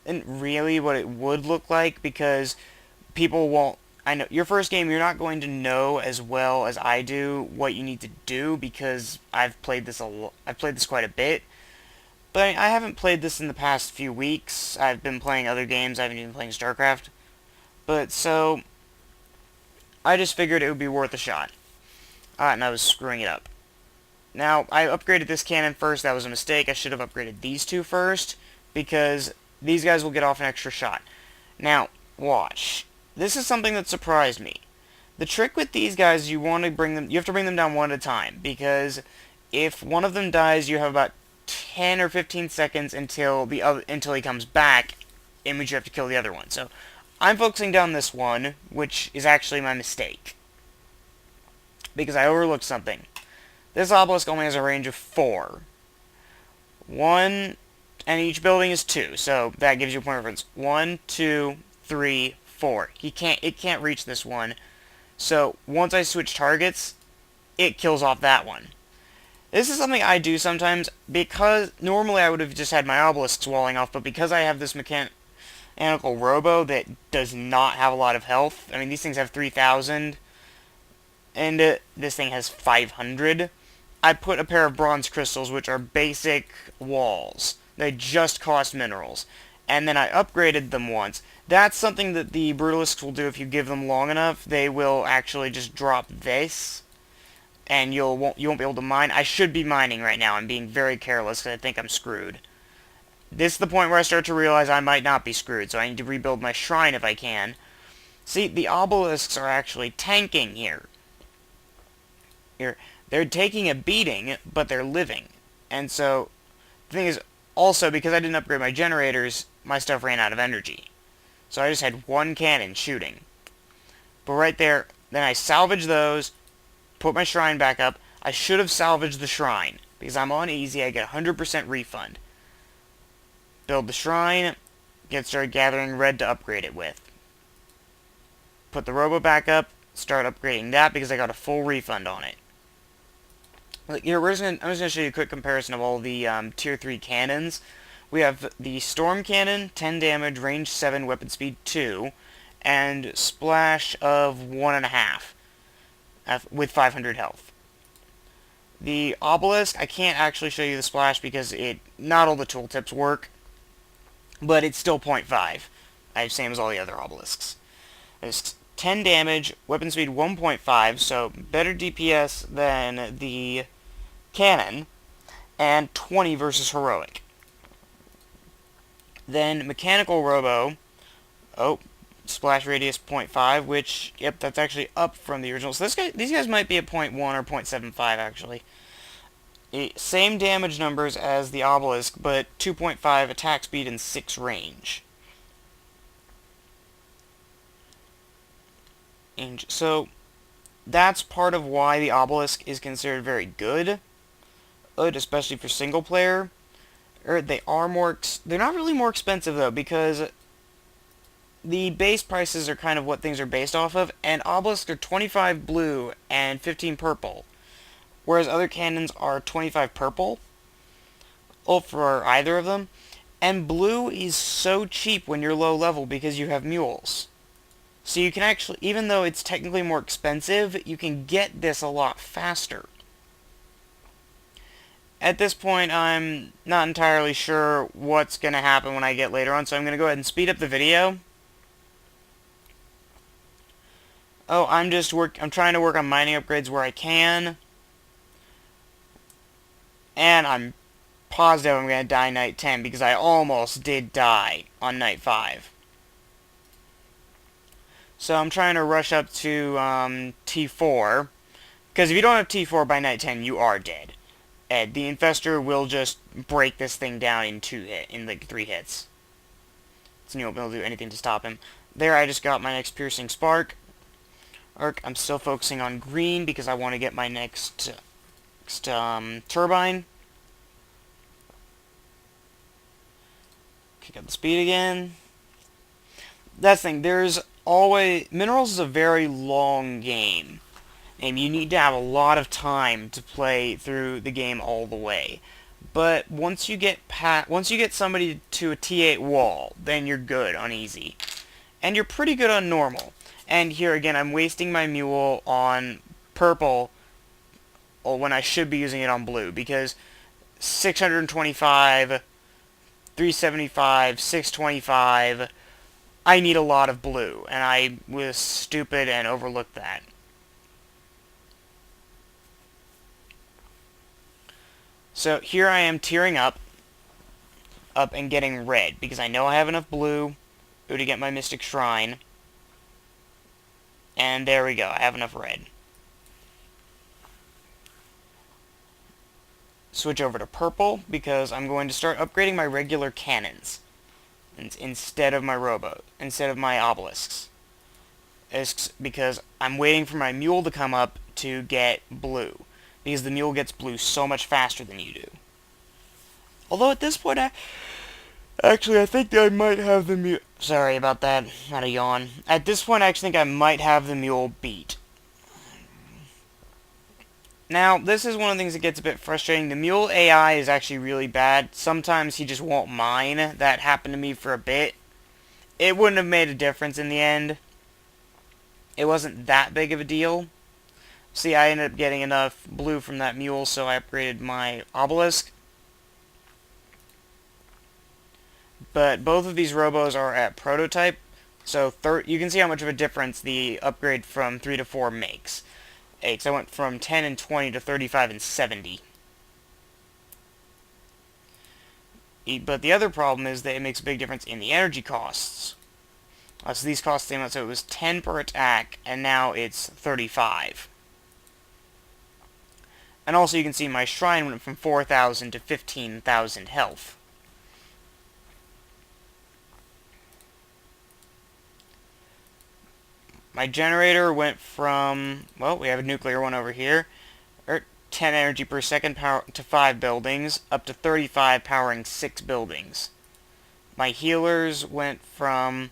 really what it would look like, because people won't. I know your first game, you're not going to know as well as I do what you need to do, because I've played this quite a bit. But I haven't played this in the past few weeks. I've been playing other games. I haven't even playing StarCraft. But so I just figured it would be worth a shot. And I was screwing it up. Now, I upgraded this cannon first. That was a mistake. I should have upgraded these two first, because these guys will get off an extra shot. Now, watch. This is something that surprised me. The trick with these guys, you have to bring them down one at a time, because if one of them dies, you have about 10 or 15 seconds until he comes back, in which you have to kill the other one. So, I'm focusing down this one, which is actually my mistake, because I overlooked something. This obelisk only has a range of 4. 1, and each building is 2, so that gives you a point of reference. 1, 2, 3, 4. It can't reach this one. So once I switch targets, it kills off that one. This is something I do sometimes, because normally I would have just had my obelisks walling off, but because I have this mechanical robo that does not have a lot of health. I mean, these things have 3,000, and this thing has 500. I put a pair of bronze crystals, which are basic walls. They just cost minerals. And then I upgraded them once. That's something that the brutalisks will do if you give them long enough. They will actually just drop this, and you won't be able to mine. I should be mining right now. I'm being very careless because I think I'm screwed. This is the point where I start to realize I might not be screwed, so I need to rebuild my shrine if I can. See, the obelisks are actually tanking here. They're taking a beating, but they're living. And so, the thing is, also, because I didn't upgrade my generators, my stuff ran out of energy. So I just had one cannon shooting. But right there, then I salvaged those, put my shrine back up. I should have salvaged the shrine, because I'm on easy, I get 100% refund. Build the shrine, get started gathering red to upgrade it with. Put the robo back up, start upgrading that because I got a full refund on it. Here, I'm just going to show you a quick comparison of all the Tier 3 cannons. We have the Storm Cannon, 10 damage, range 7, weapon speed 2, and splash of 1.5 with 500 health. The Obelisk, I can't actually show you the splash because not all the tooltips work, but it's still 0.5, same as all the other Obelisks. There's 10 damage, weapon speed 1.5, so better DPS than the cannon, and 20 versus heroic. Then mechanical robo, splash radius 0.5, which, yep, that's actually up from the original. So these guys might be at 0.1 or 0.75 actually. Same damage numbers as the obelisk, but 2.5 attack speed and 6 range. So that's part of why the obelisk is considered very good, especially for single player. They're not really more expensive though, because the base prices are kind of what things are based off of, and obelisks are 25 blue and 15 purple, whereas other cannons are 25 purple, for either of them. And blue is so cheap when you're low level because you have mules. So you can actually, even though it's technically more expensive, you can get this a lot faster. At this point, I'm not entirely sure what's going to happen when I get later on, so I'm going to go ahead and speed up the video. I'm trying to work on mining upgrades where I can. And I'm positive I'm going to die night 10, because I almost did die on night 5. So I'm trying to rush up to T4, because if you don't have T4 by night 10, you are dead. The infestor will just break this thing down in like 3 hits. So you won't be able to do anything to stop him. There, I just got my next piercing spark. I'm still focusing on green because I want to get my next turbine. Kick up the speed again. That's the thing. MineralZ is a very long game, and you need to have a lot of time to play through the game all the way. But once you get somebody to a T8 wall, then you're good on easy. And you're pretty good on normal. And here again, I'm wasting my mule on purple when I should be using it on blue, because 625, 375, 625, I need a lot of blue, and I was stupid and overlooked that. So here I am tearing up and getting red, because I know I have enough blue to get my Mystic Shrine. And there we go, I have enough red. Switch over to purple, because I'm going to start upgrading my regular cannons instead of my obelisks. It's because I'm waiting for my mule to come up to get blue, because the mule gets blue so much faster than you do. Although at this point, actually, I think I might have the mule... Sorry about that, had a yawn. At this point, I actually think I might have the mule beat. Now, this is one of the things that gets a bit frustrating. The mule AI is actually really bad. Sometimes he just won't mine. That happened to me for a bit. It wouldn't have made a difference in the end. It wasn't that big of a deal. See, I ended up getting enough blue from that mule, so I upgraded my obelisk. But both of these robos are at prototype, so you can see how much of a difference the upgrade from 3 to 4 makes. So I went from 10 and 20 to 35 and 70. But the other problem is that it makes a big difference in the energy costs. So these cost the same amount, so it was 10 per attack, and now it's 35. And also you can see my shrine went from 4,000 to 15,000 health. My generator went from, well, we have a nuclear one over here, 10 energy per second power to 5 buildings, up to 35 powering 6 buildings. My healers went from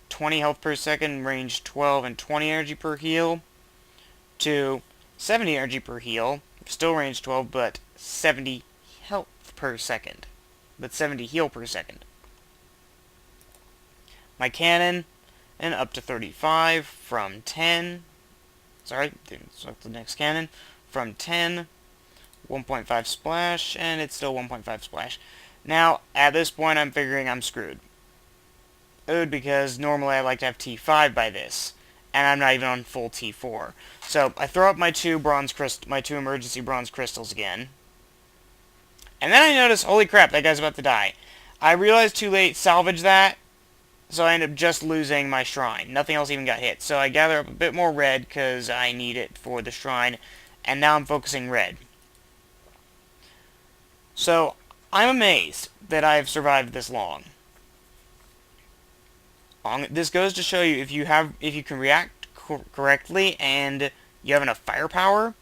20 health per second, range 12, and 20 energy per heal, to 70 energy per heal, still range 12, but 70 health per second, but 70 heal per second. My cannon, and up to 35 from 10, sorry, select the next cannon, from 10, 1.5 splash, and it's still 1.5 splash. Now, at this point, I'm figuring I'm screwed. Because normally I like to have T5 by this, and I'm not even on full T4. So, I throw up my two emergency bronze crystals again. And then I notice, holy crap, that guy's about to die. I realized too late, salvage that, so I end up just losing my shrine. Nothing else even got hit. So I gather up a bit more red because I need it for the shrine. And now I'm focusing red. So I'm amazed that I've survived this long. This goes to show you if you can react correctly and you have enough firepower,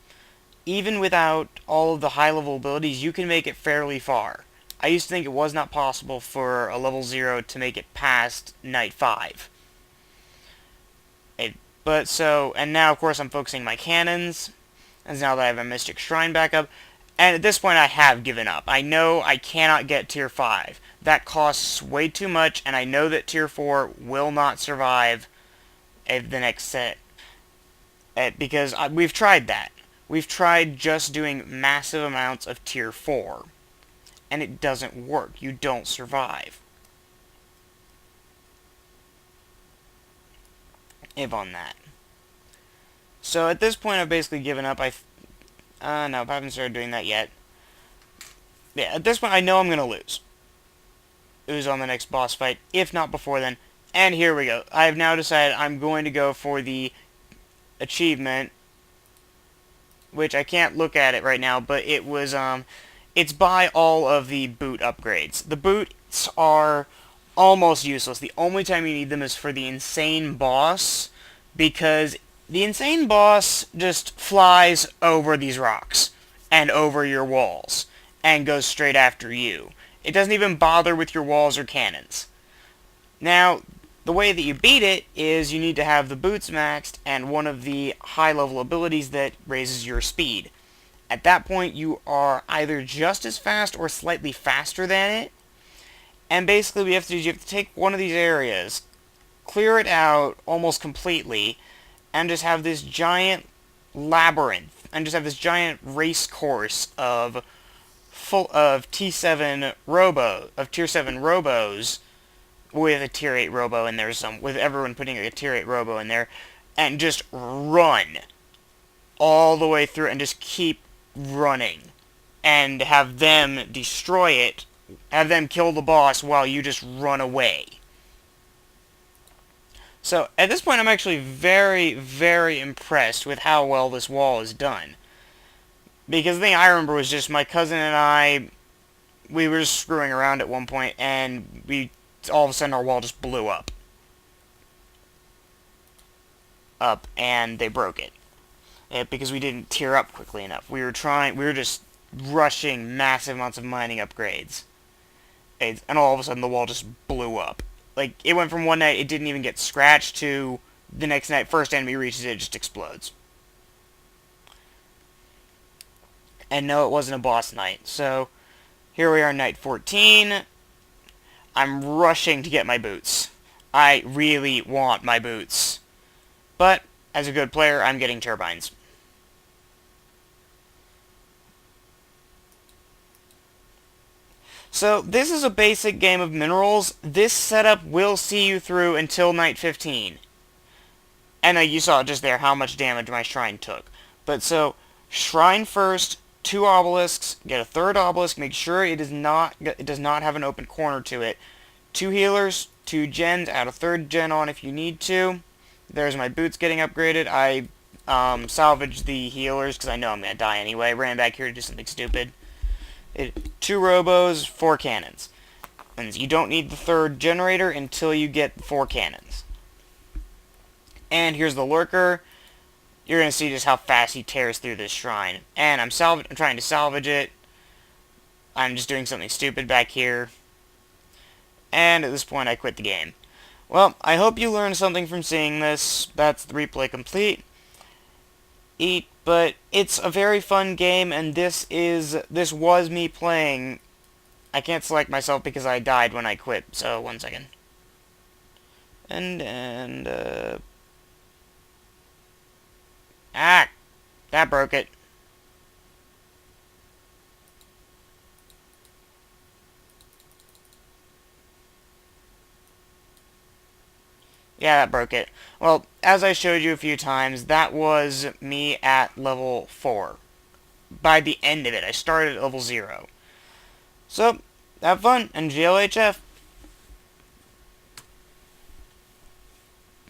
even without all of the high level abilities, you can make it fairly far. I used to think it was not possible for a level 0 to make it past Night 5. And now, of course, I'm focusing my cannons, and now that I have a Mystic Shrine back up, and at this point I have given up. I know I cannot get Tier 5. That costs way too much, and I know that Tier 4 will not survive the next set. Because we've tried that. We've tried just doing massive amounts of Tier 4. And it doesn't work. You don't survive. If on that. So at this point I've basically given up. No, I haven't started doing that yet. Yeah, at this point I know I'm going to lose. Lose on the next boss fight, if not before then. And here we go. I have now decided I'm going to go for the achievement, which I can't look at it right now, but it was, it's by all of the boot upgrades. The boots are almost useless. The only time you need them is for the insane boss, because the insane boss just flies over these rocks and over your walls and goes straight after you. It doesn't even bother with your walls or cannons. Now, the way that you beat it is you need to have the boots maxed and one of the high-level abilities that raises your speed. At that point, you are either just as fast or slightly faster than it. And basically, what you have to do is you have to take one of these areas, clear it out almost completely, and just have this giant labyrinth, and just have this giant race course of full of tier 7 robos with a tier 8 robo in there, with everyone putting a tier 8 robo in there, and just run all the way through and just keep running and have them destroy it, have them kill the boss while you just run away. So at this point I'm actually very, very impressed with how well this wall is done. Because the thing I remember was just my cousin and I, we were just screwing around at one point and all of a sudden our wall just blew up. And they broke it. Because we didn't tier up quickly enough. We were just rushing massive amounts of mining upgrades. And all of a sudden the wall just blew up. Like, it went from one night it didn't even get scratched to the next night, first enemy reaches it just explodes. And no, it wasn't a boss night. So, here we are, night 14. I'm rushing to get my boots. I really want my boots. But, as a good player, I'm getting turbines. So, this is a basic game of minerals. This setup will see you through until night 15. And you saw just there how much damage my shrine took. But so, shrine first, 2 obelisks, get a 3rd obelisk, make sure it does not have an open corner to it. 2 healers, 2 gens, add a 3rd gen on if you need to. There's my boots getting upgraded. I salvaged the healers because I know I'm going to die anyway. Ran back here to do something stupid. 2 robos, 4 cannons. And you don't need the 3rd generator until you get 4 cannons. And here's the lurker. You're going to see just how fast he tears through this shrine. And I'm trying to salvage it. I'm just doing something stupid back here. And at this point I quit the game. Well, I hope you learned something from seeing this. That's the replay complete. But it's a very fun game, and this was me playing. I can't select myself because I died when I quit, so 1 second. That broke it. Yeah, that broke it. Well, as I showed you a few times, that was me at level 4. By the end of it, I started at level 0. So, have fun, and GLHF.